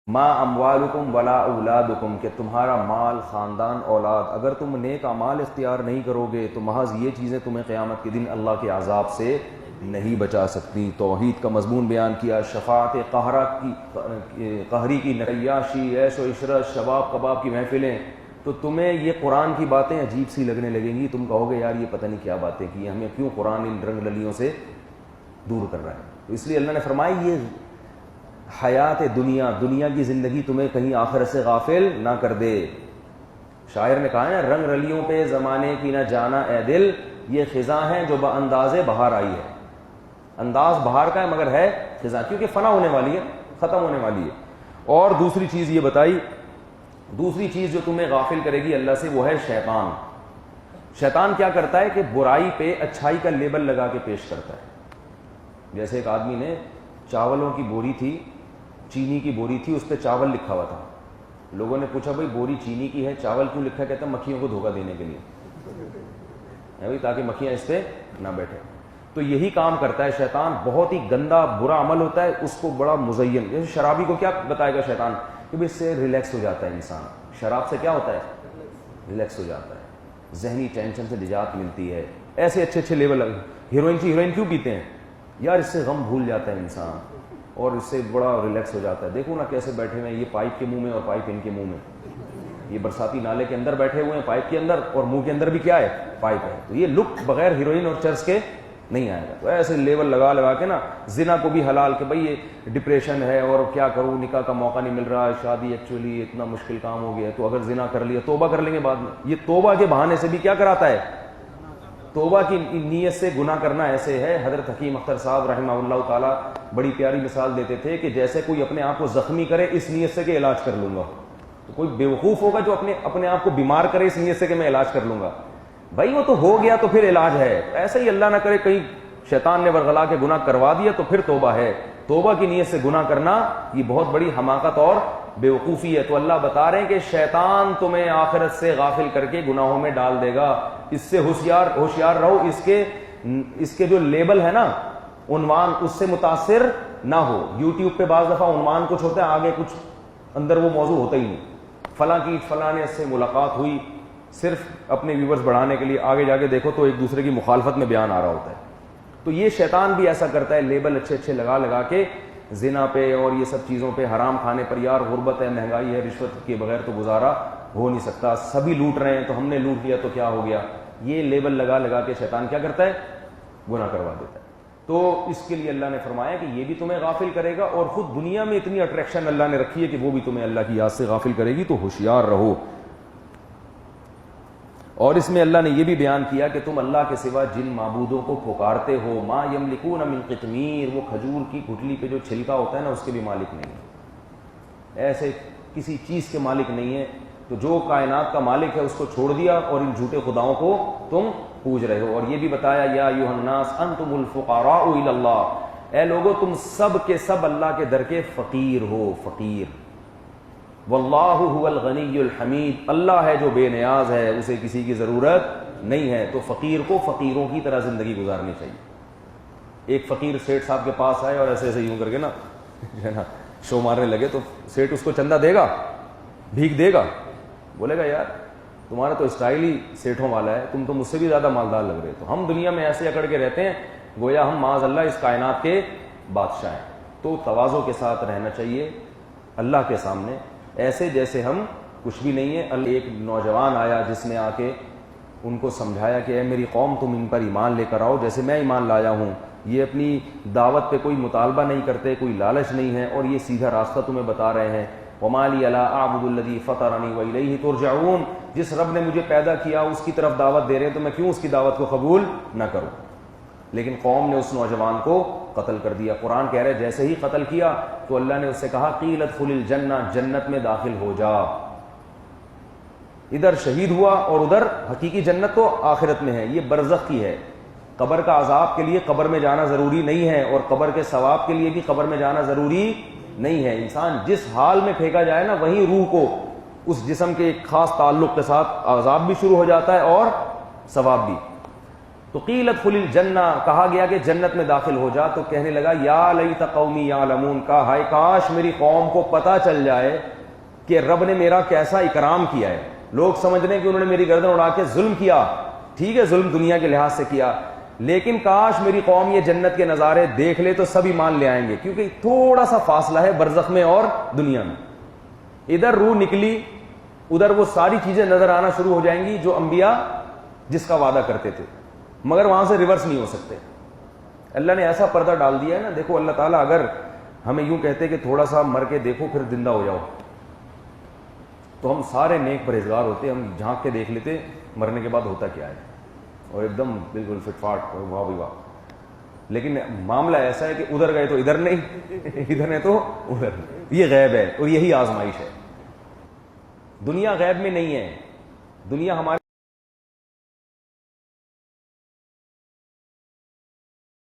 ما اموالکم ولا اولادکم، کہ تمہارا مال، خاندان، اولاد، اگر تم نیک اعمال اختیار نہیں کرو گے تو محض یہ چیزیں تمہیں قیامت کے دن اللہ کے عذاب سے نہیں بچا سکتی۔ توحید کا مضمون بیان کیا، شفاعت قہری کی نعیاشی، عیش و عشرت، شباب کباب کی محفلیں، تو تمہیں یہ قرآن کی باتیں عجیب سی لگنے لگیں گی، تم کہو گے یار یہ پتہ نہیں کیا باتیں کی، ہمیں کیوں قرآن ان رنگ للیوں سے دور کر رہا ہے۔ تو اس لیے اللہ نے فرمایا یہ حیات دنیا کی زندگی تمہیں کہیں آخرت سے غافل نہ کر دے۔ شاعر نے کہا ہے رنگ رلیوں پہ زمانے کی نہ جانا اے دل، یہ خزاں ہے جو بانداز بہار آئی ہے۔ انداز بہار کا ہے مگر ہے خزاں، کیونکہ فنا ہونے والی ہے، ختم ہونے والی ہے۔ اور دوسری چیز یہ بتائی، دوسری چیز جو تمہیں غافل کرے گی اللہ سے، وہ ہے شیطان۔ شیطان کیا کرتا ہے کہ برائی پہ اچھائی کا لیبل لگا کے پیش کرتا ہے۔ جیسے ایک آدمی نے چاولوں کی بوری تھی، چینی کی بوری تھی، اس پہ چاول لکھا ہوا تھا۔ لوگوں نے پوچھا بھائی بوری چینی کی ہے، چاول کیوں لکھا ہے؟ کہتا ہے مکھیوں کو دھوکہ دینے کے لیے بھائی، تاکہ مکھیاں اس پہ نہ بیٹھے۔ تو یہی کام کرتا ہے شیطان، بہت ہی گندا برا عمل ہوتا ہے، اس کو بڑا مزین، جیسے شرابی کو کیا بتائے گا شیطان کہ اس سے ریلیکس ہو جاتا ہے انسان، شراب سے کیا ہوتا ہے؟ ریلیکس ہو جاتا ہے، ذہنی ٹینشن سے نجات ملتی ہے۔ ایسے اچھے اچھے لیول، ہیروئن کیوں پیتے ہیں یار؟ اس سے غم بھول جاتا ہے انسان اور اس سے بڑا ریلیکس ہو جاتا ہے۔ دیکھو نا کیسے بیٹھے ہوئے ہیں، یہ پائپ کے منہ میں اور پائپ ان کے منہ میں، یہ برساتی نالے کے اندر بیٹھے ہوئے ہیں پائپ کے اندر، اور منہ کے اندر بھی کیا ہے؟ پائپ ہے۔ تو یہ لک بغیر ہیروئن اور چرس کے نہیں آئے گا۔ تو ایسے لیول لگا کے نا زنا کو بھی حلال، کہ بھائی یہ ڈپریشن ہے اور کیا کروں، نکاح کا موقع نہیں مل رہا ہے، شادی ایکچولی اتنا مشکل کام ہو گیا ہے، تو اگر زنا کر لیا توبہ کر لیں گے بعد میں۔ یہ توبہ کے بہانے سے بھی کیا کراتا ہے؟ توبہ کی نیت سے گناہ کرنا ایسے ہے۔ حضرت حکیم اختر صاحب رحمہ اللہ تعالیٰ بڑی پیاری مثال دیتے تھے کہ جیسے کوئی اپنے آپ کو زخمی کرے اس نیت سے کہ علاج کر لوں گا، تو کوئی بیوقوف ہوگا جو اپنے آپ کو بیمار کرے اس نیت سے کہ میں علاج کر لوں گا؟ بھائی وہ تو ہو گیا تو پھر علاج ہے۔ ایسے ہی اللہ نہ کرے کہیں شیطان نے ورغلا کے گناہ کروا دیا تو پھر توبہ ہے۔ توبہ کی نیت سے گناہ کرنا یہ بہت بڑی حماقت اور بیوقوفی ہے۔ تو اللہ بتا رہے ہیں کہ شیطان تمہیں آخرت سے غافل کر کے گناہوں میں ڈال دے گا، اس سے ہوشیار رہو۔ اس کے جو لیبل ہے نا، عنوان، اس سے متاثر نہ ہو۔ یوٹیوب پہ بعض دفعہ عنوان کچھ ہوتا ہے، آگے کچھ اندر وہ موضوع ہوتا ہی نہیں۔ فلاں نے اس سے ملاقات ہوئی، صرف اپنے ویورز بڑھانے کے لیے، آگے جا کے دیکھو تو ایک دوسرے کی مخالفت میں بیان آ رہا ہوتا ہے۔ تو یہ شیطان بھی ایسا کرتا ہے، لیبل اچھے لگا کے زنا پہ اور یہ سب چیزوں پہ، حرام کھانے پر، یار غربت ہے، مہنگائی ہے، رشوت کے بغیر تو گزارا ہو نہیں سکتا، سبھی لوٹ رہے ہیں تو ہم نے لوٹ لیا تو کیا ہو گیا۔ یہ لیبل لگا کے شیطان کیا کرتا ہے؟ گناہ کروا دیتا ہے۔ تو اس کے لیے اللہ نے فرمایا کہ یہ بھی تمہیں غافل کرے گا، اور خود دنیا میں اتنی اٹریکشن اللہ نے رکھی ہے کہ وہ بھی تمہیں اللہ کی یاد سے غافل کرے گی، تو ہوشیار رہو۔ اور اس میں اللہ نے یہ بھی بیان کیا کہ تم اللہ کے سوا جن معبودوں کو پکارتے ہو، ما یملکون من قطمیر، وہ کھجور کی گٹھلی پہ جو چھلکا ہوتا ہے نا، اس کے بھی مالک نہیں ہے، ایسے کسی چیز کے مالک نہیں ہے۔ تو جو کائنات کا مالک ہے اس کو چھوڑ دیا اور ان جھوٹے خداؤں کو تم پوج رہے ہو۔ اور یہ بھی بتایا یا ایھا الناس انتم الفقراء الی اللہ، اے لوگو تم سب کے سب اللہ کے در کے فقیر ہو، فقیر۔ واللہ هو الغنی الحمید، اللہ ہے جو بے نیاز ہے، اسے کسی کی ضرورت نہیں ہے۔ تو فقیر کو فقیروں کی طرح زندگی گزارنی چاہیے۔ ایک فقیر سیٹھ صاحب کے پاس آئے اور ایسے یوں کر کے نا شو مارنے لگے، تو سیٹھ اس کو چندہ دے گا، بھیک دے گا؟ بولے گا یار تمہارا تو اسٹائل ہی سیٹھوں والا ہے، تم تو مجھ سے بھی زیادہ مالدار لگ رہے۔ تو ہم دنیا میں ایسے اکڑ کے رہتے ہیں گویا ہم معاذ اللہ اس کائنات کے بادشاہ ہیں۔ تو تواضع کے ساتھ رہنا چاہیے اللہ کے سامنے، ایسے جیسے ہم کچھ بھی نہیں ہے۔ ایک نوجوان آیا جس نے آ کے ان کو سمجھایا کہ اے میری قوم تم ان پر ایمان لے کر آؤ جیسے میں ایمان لایا ہوں۔ یہ اپنی دعوت پہ کوئی مطالبہ نہیں کرتے، کوئی لالچ نہیں ہے، اور یہ سیدھا راستہ تمہیں بتا رہے ہیں۔ وما لی الا اعبد الذی فطرنی والیہ ترجعون، جس رب نے مجھے پیدا کیا اس کی طرف دعوت دے رہے ہیں، تو میں کیوں اس کی دعوت کو قبول نہ کروں؟ لیکن قوم نے اس نوجوان کو قتل کر دیا۔ قرآن کہہ رہے جیسے ہی قتل کیا تو اللہ نے اس سے کہا قیل ادخل الجنہ، جنت میں داخل ہو جا۔ ادھر شہید ہوا اور ادھر حقیقی جنت تو آخرت میں ہے، یہ برزخ کی ہے۔ قبر کا عذاب کے لیے قبر میں جانا ضروری نہیں ہے، اور قبر کے ثواب کے لیے بھی قبر میں جانا ضروری نہیں ہے۔ انسان جس حال میں پھینکا جائے نا، وہیں روح کو اس جسم کے ایک خاص تعلق کے ساتھ عذاب بھی شروع ہو جاتا ہے اور ثواب بھی۔ تو قیلت ادخل الجنہ، کہا گیا کہ جنت میں داخل ہو جا، تو کہنے لگا یا لیت قومی یعلمون، کہا ہائے کاش میری قوم کو پتہ چل جائے کہ رب نے میرا کیسا اکرام کیا ہے. لوگ سمجھ رہے ہیں کہ انہوں نے میری گردن اڑا کے ظلم کیا، ٹھیک ہے ظلم دنیا کے لحاظ سے کیا، لیکن کاش میری قوم یہ جنت کے نظارے دیکھ لے تو سب ایمان لے آئیں گے، کیونکہ تھوڑا سا فاصلہ ہے برزخ میں اور دنیا میں. ادھر روح نکلی، ادھر وہ ساری چیزیں نظر آنا شروع ہو جائیں گی جو انبیاء جس کا وعدہ کرتے تھے، مگر وہاں سے ریورس نہیں ہو سکتے. اللہ نے ایسا پردہ ڈال دیا ہے نا. دیکھو اللہ تعالیٰ اگر ہمیں یوں کہتے کہ تھوڑا سا مر کے دیکھو پھر زندہ ہو جاؤ، تو ہم سارے نیک پرہیزگار ہوتے، ہم جھانک کے دیکھ لیتے مرنے کے بعد ہوتا کیا ہے، اور ایک دم بالکل فٹ فاٹ واہ بھی واہ. لیکن معاملہ ایسا ہے کہ ادھر گئے تو ادھر نہیں، ادھر ہے تو ادھر نہیں. یہ غیب ہے اور یہی آزمائش ہے. دنیا غیب میں نہیں ہے، دنیا ہمارے